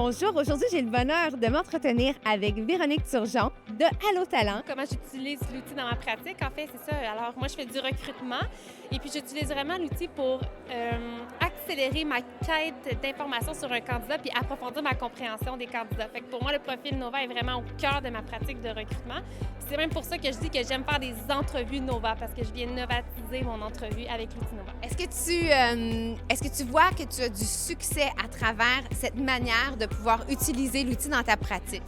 Bonjour, aujourd'hui j'ai le bonheur de m'entretenir avec Véronique Turgeon de Allo Talent. Comment j'utilise l'outil dans ma pratique? En fait, c'est ça. Alors, moi, je fais du recrutement et puis j'utilise vraiment l'outil pour accélérer ma quête d'informations sur un candidat puis approfondir ma compréhension des candidats. Fait que pour moi, le profil Nova est vraiment au cœur de ma pratique de recrutement. Puis c'est même pour ça que je dis que j'aime faire des entrevues Nova parce que je viens novatiser mon entrevue avec l'outil Nova. Est-ce que tu vois que tu as du succès à travers cette manière de pouvoir utiliser l'outil dans ta pratique?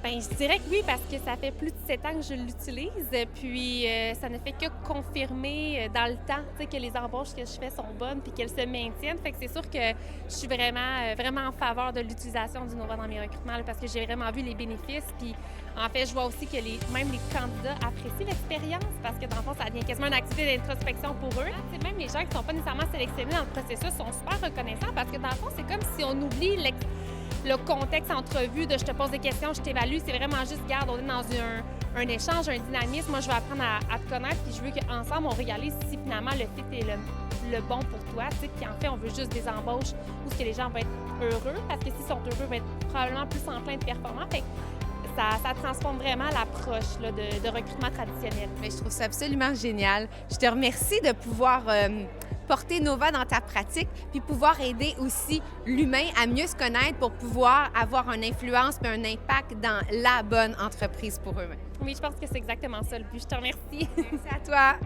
Bien, je dirais que oui, parce que ça fait plus de 7 ans que je l'utilise. Puis, ça ne fait que confirmer dans le temps que les embauches que je fais sont bonnes puis qu'elles se maintiennent. Fait que c'est sûr que je suis vraiment en faveur de l'utilisation du Nova dans mes recrutements là, parce que j'ai vraiment vu les bénéfices. Puis, en fait, je vois aussi que même les candidats apprécient l'expérience parce que, dans le fond, ça devient quasiment une activité d'introspection pour eux. Même les gens qui ne sont pas nécessairement sélectionnés dans le processus sont super reconnaissants parce que, dans le fond, c'est comme si on oublie le contexte entrevue de je te pose des questions, je t'évalue, c'est vraiment juste, garde, on est dans un échange, un dynamisme. Moi, je veux apprendre à te connaître, puis je veux qu'ensemble, on réalise si finalement le fit est le bon pour toi. Puis en fait, on veut juste des embauches où ce que les gens vont être heureux, parce que s'ils sont heureux, ils vont être probablement plus enclins de performants. Fait que ça transforme vraiment l'approche là, de recrutement traditionnel. Mais je trouve ça absolument génial. Je te remercie de pouvoir porter Nova dans ta pratique, puis pouvoir aider aussi l'humain à mieux se connaître pour pouvoir avoir une influence et un impact dans la bonne entreprise pour eux-mêmes. Oui, je pense que c'est exactement ça le but. Je te remercie. Merci à toi.